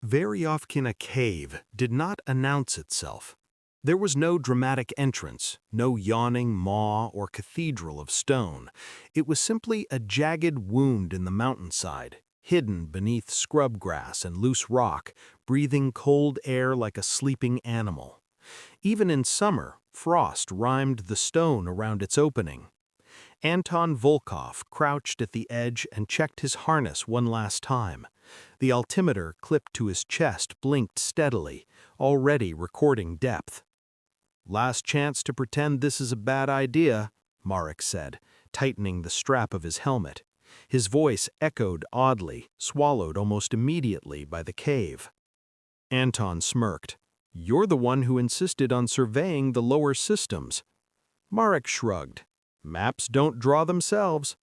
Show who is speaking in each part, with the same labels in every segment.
Speaker 1: Veryovkina cave did not announce itself. There was no dramatic entrance, no yawning maw or cathedral of stone. It was simply a jagged wound in the mountainside, hidden beneath scrub grass and loose rock, breathing cold air like a sleeping animal. Even in summer, frost rimed the stone around its opening. Anton Volkov crouched at the edge and checked his harness one last time. The altimeter clipped to his chest blinked steadily, already recording depth. "Last chance to pretend this is a bad idea," Marek said, tightening the strap of his helmet. His voice echoed oddly, swallowed almost immediately by the cave. Anton smirked. "You're the one who insisted on surveying the lower systems." Marek shrugged. "Maps don't draw themselves."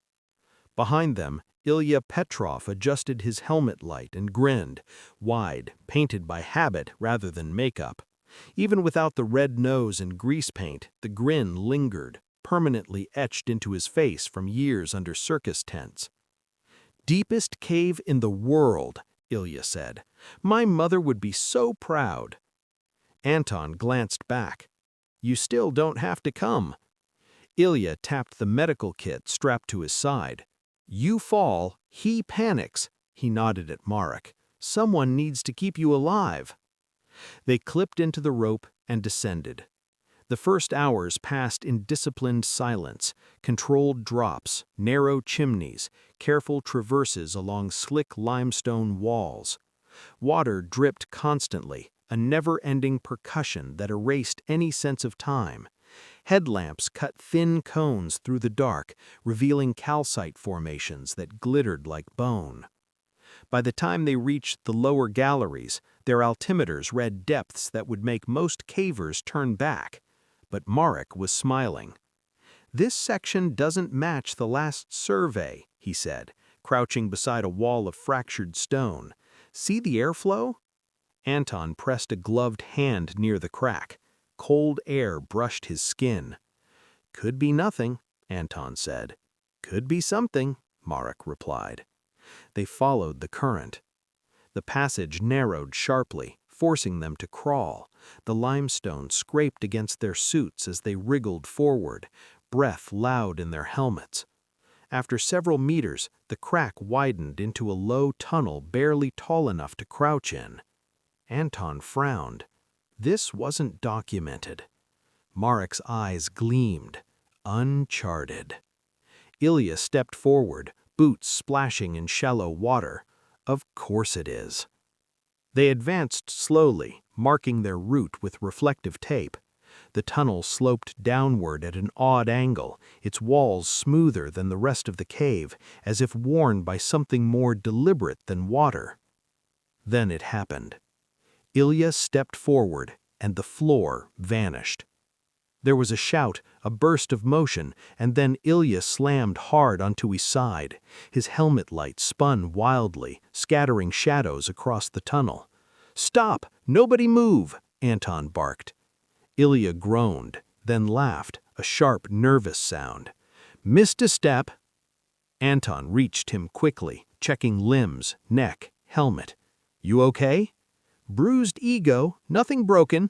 Speaker 1: Behind them, Ilya Petrov adjusted his helmet light and grinned, wide, painted by habit rather than makeup. Even without the red nose and grease paint, the grin lingered, permanently etched into his face from years under circus tents. "Deepest cave in the world," Ilya said. "My mother would be so proud." Anton glanced back. "You still don't have to come." Ilya tapped the medical kit strapped to his side. "You fall, he panics," he nodded at Marek. "Someone needs to keep you alive." They clipped into the rope and descended. The first hours passed in disciplined silence, controlled drops, narrow chimneys, careful traverses along slick limestone walls. Water dripped constantly, a never-ending percussion that erased any sense of time. Headlamps cut thin cones through the dark, revealing calcite formations that glittered like bone. By the time they reached the lower galleries, their altimeters read depths that would make most cavers turn back. But Marek was smiling. "This section doesn't match the last survey," he said, crouching beside a wall of fractured stone. "See the airflow?" Anton pressed a gloved hand near the crack. Cold air brushed his skin. "Could be nothing," Anton said. "Could be something," Marek replied. They followed the current. The passage narrowed sharply, forcing them to crawl. The limestone scraped against their suits as they wriggled forward, breath loud in their helmets. After several meters, the crack widened into a low tunnel barely tall enough to crouch in. Anton frowned. This wasn't documented. Marek's eyes gleamed. Uncharted. Ilya stepped forward, boots splashing in shallow water. "Of course it is." They advanced slowly, marking their route with reflective tape. The tunnel sloped downward at an odd angle, its walls smoother than the rest of the cave, as if worn by something more deliberate than water. Then it happened. Ilya stepped forward, and the floor vanished. There was a shout, a burst of motion, and then Ilya slammed hard onto his side. His helmet light spun wildly, scattering shadows across the tunnel. "Stop! Nobody move!" Anton barked. Ilya groaned, then laughed, a sharp, nervous sound. "Missed a step." Anton reached him quickly, checking limbs, neck, helmet. "You okay?" "Bruised ego, nothing broken."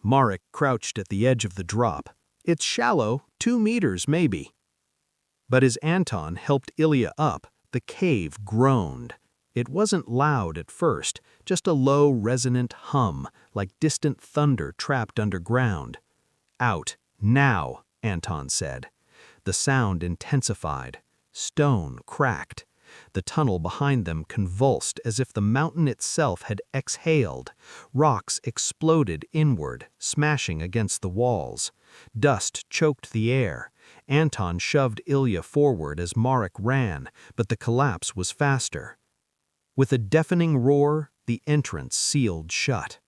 Speaker 1: Marek crouched at the edge of the drop. "It's shallow, 2 meters maybe." But as Anton helped Ilya up, the cave groaned. It wasn't loud at first, just a low, resonant hum, like distant thunder trapped underground. "Out, now," Anton said. The sound intensified. Stone cracked. The tunnel behind them convulsed as if the mountain itself had exhaled. Rocks exploded inward, smashing against the walls. Dust choked the air. Anton shoved Ilya forward as Marek ran, but the collapse was faster. With a deafening roar, the entrance sealed shut.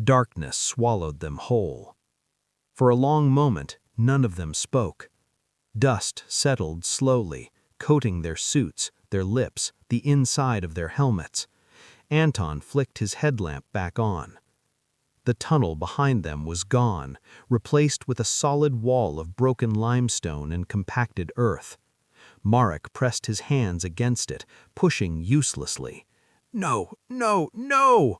Speaker 1: Darkness swallowed them whole. For a long moment, none of them spoke. Dust settled slowly, coating their suits, their lips, the inside of their helmets. Anton flicked his headlamp back on. The tunnel behind them was gone, replaced with a solid wall of broken limestone and compacted earth. Marek pressed his hands against it, pushing uselessly. No, no, no!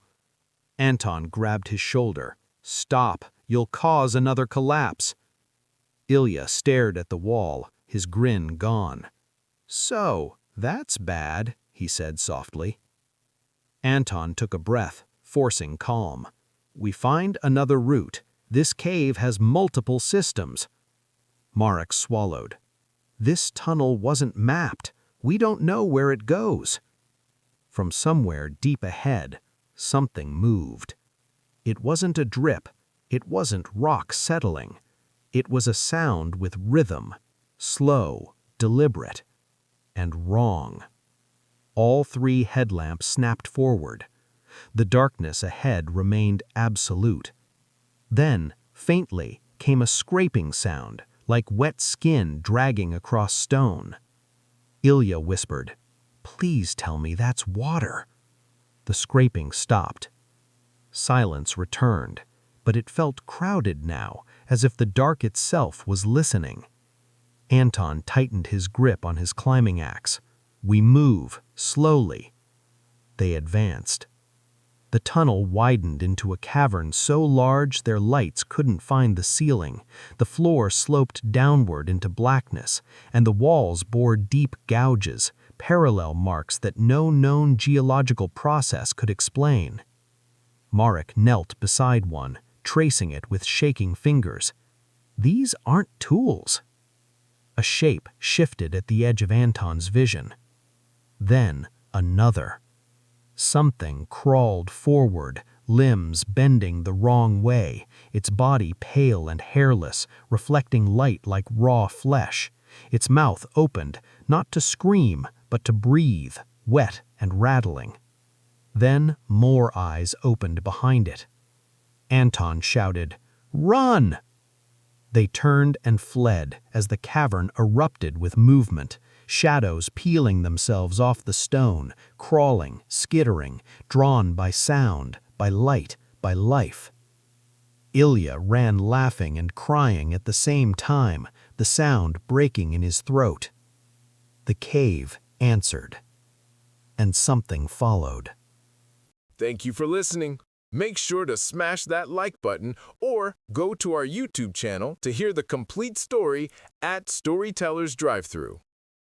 Speaker 1: Anton grabbed his shoulder. Stop, you'll cause another collapse. Ilya stared at the wall, his grin gone. So, that's bad, he said softly. Anton took a breath, forcing calm. We find another route. This cave has multiple systems. Marek swallowed. This tunnel wasn't mapped. We don't know where it goes. From somewhere deep ahead, something moved. It wasn't a drip. It wasn't rock settling. It was a sound with rhythm, slow, deliberate, and wrong. All three headlamps snapped forward. The darkness ahead remained absolute. Then, faintly, came a scraping sound, like wet skin dragging across stone. Ilya whispered, "Please tell me that's water." The scraping stopped. Silence returned, but it felt crowded now, as if the dark itself was listening. Anton tightened his grip on his climbing axe. We move, slowly. They advanced. The tunnel widened into a cavern so large their lights couldn't find the ceiling. The floor sloped downward into blackness, and the walls bore deep gouges, parallel marks that no known geological process could explain. Marek knelt beside one, tracing it with shaking fingers. These aren't tools. A shape shifted at the edge of Anton's vision. Then another. Something crawled forward, limbs bending the wrong way, its body pale and hairless, reflecting light like raw flesh. Its mouth opened, not to scream, but to breathe, wet and rattling. Then more eyes opened behind it. Anton shouted, "Run!" They turned and fled as the cavern erupted with movement, shadows peeling themselves off the stone, crawling, skittering, drawn by sound, by light, by life. Ilya ran laughing and crying at the same time, the sound breaking in his throat. The cave answered, and something followed.
Speaker 2: Thank you for listening. Make sure to smash that like button or go to our YouTube channel to hear the complete story at Storytellers Drive-Thru.